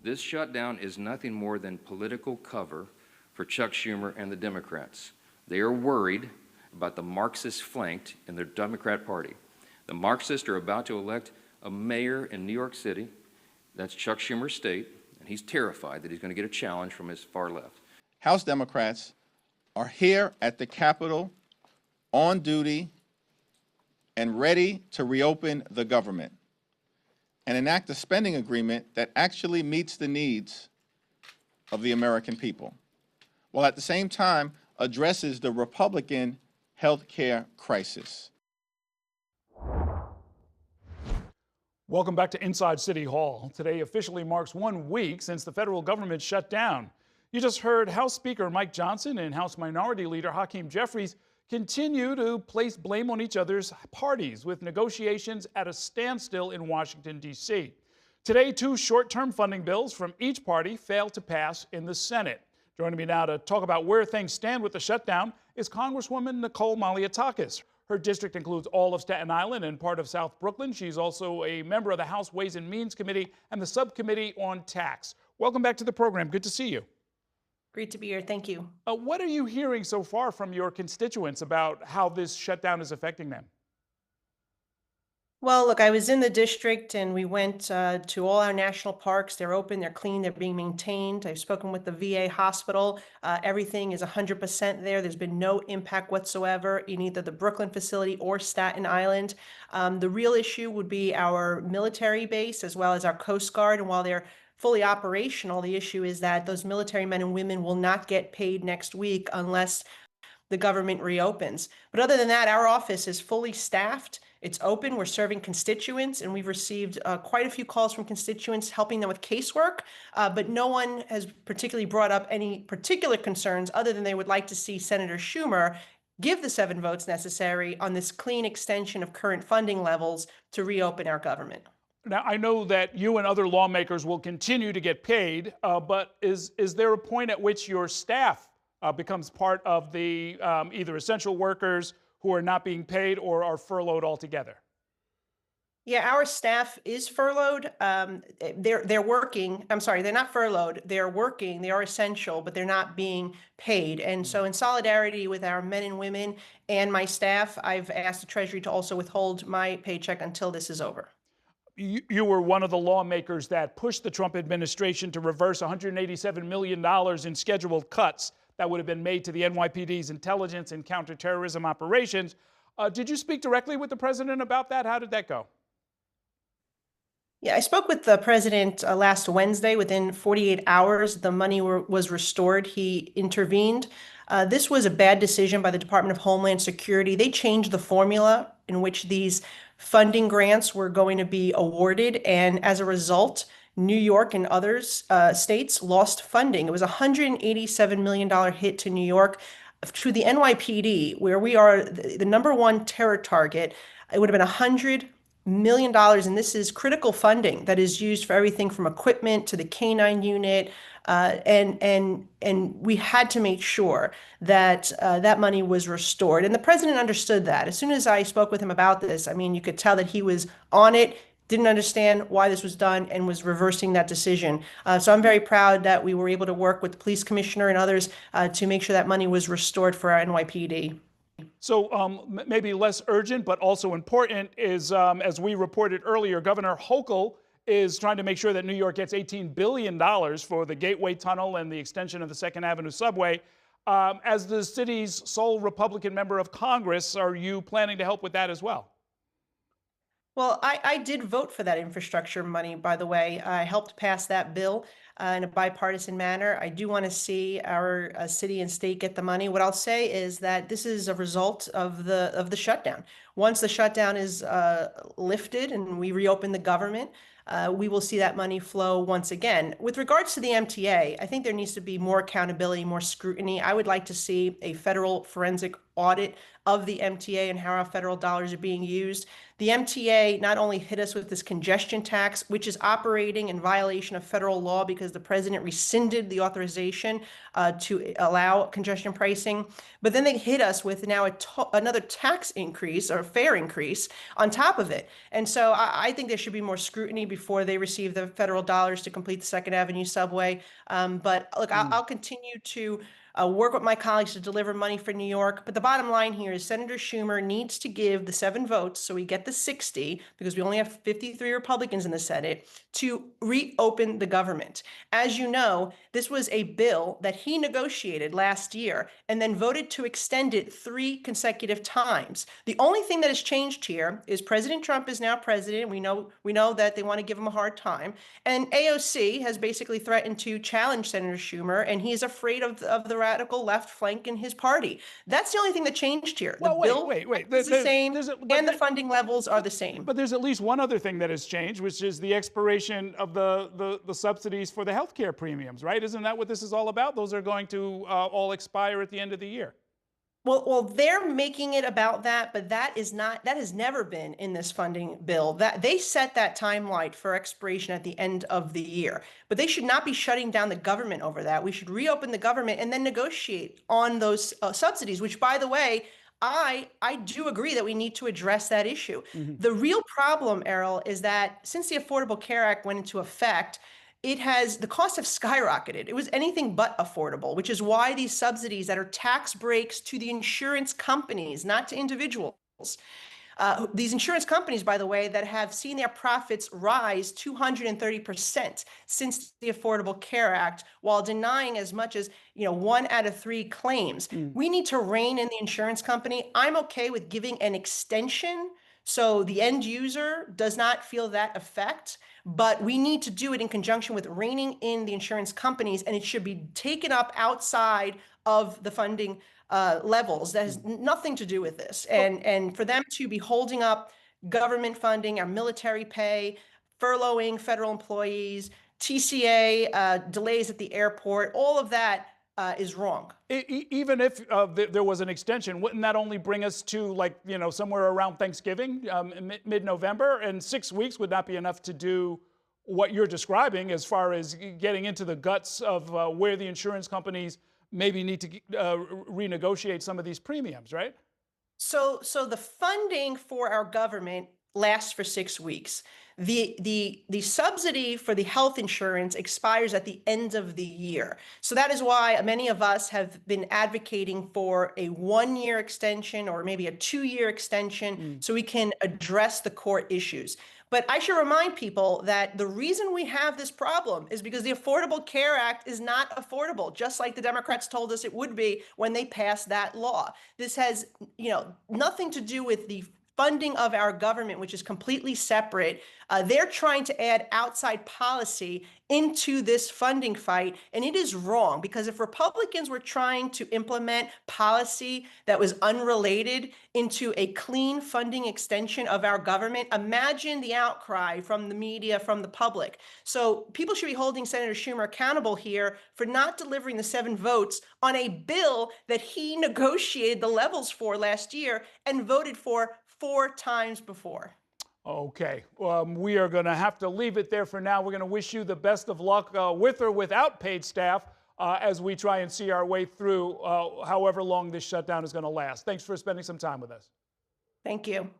This shutdown is nothing more than political cover for Chuck Schumer and the Democrats. They are worried about the Marxist flanked in their Democrat Party. The Marxists are about to elect a mayor in New York City. That's Chuck Schumer's state, and he's terrified that he's going to get a challenge from his far left. House Democrats are here at the Capitol on duty and ready to reopen the government and enact a spending agreement that actually meets the needs of the American people, while at the same time addresses the Republican health care crisis. Welcome back to Inside City Hall. Today officially marks 1 week since the federal government shut down. You just heard House Speaker Mike Johnson and House Minority Leader Hakeem Jeffries continue to place blame on each other's parties, with negotiations at a standstill in Washington, D.C. Today, 2 short-term funding bills from each party failed to pass in the Senate. Joining me now to talk about where things stand with the shutdown is Congresswoman Nicole Malliotakis. Her district includes all of Staten Island and part of South Brooklyn. She's also a member of the House Ways and Means Committee and the Subcommittee on Tax. Welcome back to the program. Good to see you. Great to be here. Thank you. What are you hearing so far from your constituents about how this shutdown is affecting them? Well, look, I was in the district and we went to all our national parks. They're open, they're clean, they're being maintained. I've spoken with the VA hospital. Everything is 100% there. There's been no impact whatsoever in either the Brooklyn facility or Staten Island. The real issue would be our military base as well as our Coast Guard. And while they're fully operational, the issue is that those military men and women will not get paid next week unless the government reopens. But other than that, our office is fully staffed. It's open. We're serving constituents, and we've received quite a few calls from constituents helping them with casework, but no one has particularly brought up any particular concerns other than they would like to see Senator Schumer give the 7 votes necessary on this clean extension of current funding levels to reopen our government. Now, I know that you and other lawmakers will continue to get paid, but is there a point at which your staff becomes part of the either essential workers who are not being paid or are furloughed altogether? Yeah, our staff is furloughed. They're working. I'm sorry, they're not furloughed. They're working. They are essential, but they're not being paid. And so in solidarity with our men and women and my staff, I've asked the Treasury to also withhold my paycheck until this is over. You were one of the lawmakers that pushed the Trump administration to reverse $187 million in scheduled cuts that would have been made to the NYPD's intelligence and counterterrorism operations. Did you speak directly with the president about that? How did that go? Yeah, I spoke with the president last Wednesday. Within 48 hours, the money was restored. He intervened. This was a bad decision by the Department of Homeland Security. They changed the formula in which these funding grants were going to be awarded, and as a result, New York and other states lost funding. It was a $187 million hit to New York. To the NYPD, where we are the #1 terror target, it would have been $100 million, and this is critical funding that is used for everything from equipment to the K-9 unit, and we had to make sure that that money was restored. And the president understood that. As soon as I spoke with him about this, I mean, you could tell that he was on it, didn't understand why this was done, and was reversing that decision. So I'm very proud that we were able to work with the police commissioner and others to make sure that money was restored for our NYPD. So maybe less urgent, but also important is, as we reported earlier, Governor Hochul is trying to make sure that New York gets $18 billion for the Gateway Tunnel and the extension of the 2nd Avenue subway. As the city's sole Republican member of Congress, are you planning to help with that as well? Well, I did vote for that infrastructure money, by the way. I helped pass that bill in a bipartisan manner. I do want to see our city and state get the money. What I'll say is that this is a result of the shutdown. Once the shutdown is lifted and we reopen the government, we will see that money flow once again. With regards to the MTA, I think there needs to be more accountability, more scrutiny. I would like to see a federal forensic audit of the MTA and how our federal dollars are being used. The MTA not only hit us with this congestion tax, which is operating in violation of federal law because because the president rescinded the authorization to allow congestion pricing. But then they hit us with now another tax increase or fare increase on top of it. And so I think there should be more scrutiny before they receive the federal dollars to complete the Second Avenue subway. But look, I'll continue to work with my colleagues to deliver money for New York. But the bottom line here is Senator Schumer needs to give the 7 votes so we get the 60, because we only have 53 Republicans in the Senate, to reopen the government. As you know, this was a bill that he negotiated last year and then voted to extend it 3 consecutive times. The only thing that has changed here is President Trump is now president. We know that they want to give him a hard time. And AOC has basically threatened to challenge Senator Schumer, and he is afraid of the radical left flank in his party. That's the only thing that changed here. The bill is the same, and the funding levels are the same. But there's at least one other thing that has changed, which is the expiration of the subsidies for the healthcare premiums, right? Isn't that what this is all about? Those are going to all expire at the end of the year. Well, they're making it about that, but that has never been in this funding bill. That they set that timeline for expiration at the end of the year, but they should not be shutting down the government over that. We should reopen the government and then negotiate on those subsidies, which, by the way, I do agree that we need to address that issue. The real problem, Errol, is that since the Affordable Care Act went into effect, the costs have skyrocketed. It was anything but affordable, which is why these subsidies that are tax breaks to the insurance companies, not to individuals. These insurance companies, by the way, that have seen their profits rise 230% since the Affordable Care Act, while denying as much as 1 out of 3 claims. We need to rein in the insurance company. I'm okay with giving an extension so the end user does not feel that effect, but we need to do it in conjunction with reining in the insurance companies, and it should be taken up outside of the funding levels. That has nothing to do with this. And for them to be holding up government funding, our military pay, furloughing federal employees, TCA delays at the airport, all of that is wrong. Even if there was an extension, wouldn't that only bring us to somewhere around Thanksgiving, mid-November? And 6 weeks would not be enough to do what you're describing as far as getting into the guts of where the insurance companies maybe need to renegotiate some of these premiums, right? So the funding for our government lasts for 6 weeks. The subsidy for the health insurance expires at the end of the year. So that is why many of us have been advocating for a 1-year extension or maybe a 2-year extension so we can address the core issues. But I should remind people that the reason we have this problem is because the Affordable Care Act is not affordable, just like the Democrats told us it would be when they passed that law. This has, nothing to do with the funding of our government, which is completely separate. They're trying to add outside policy into this funding fight, and it is wrong, because if Republicans were trying to implement policy that was unrelated into a clean funding extension of our government, imagine the outcry from the media, from the public. So people should be holding Senator Schumer accountable here for not delivering the 7 votes on a bill that he negotiated the levels for last year and voted for 4 times before. Okay, we are going to have to leave it there for now. We're going to wish you the best of luck with or without paid staff as we try and see our way through however long this shutdown is going to last. Thanks for spending some time with us. Thank you.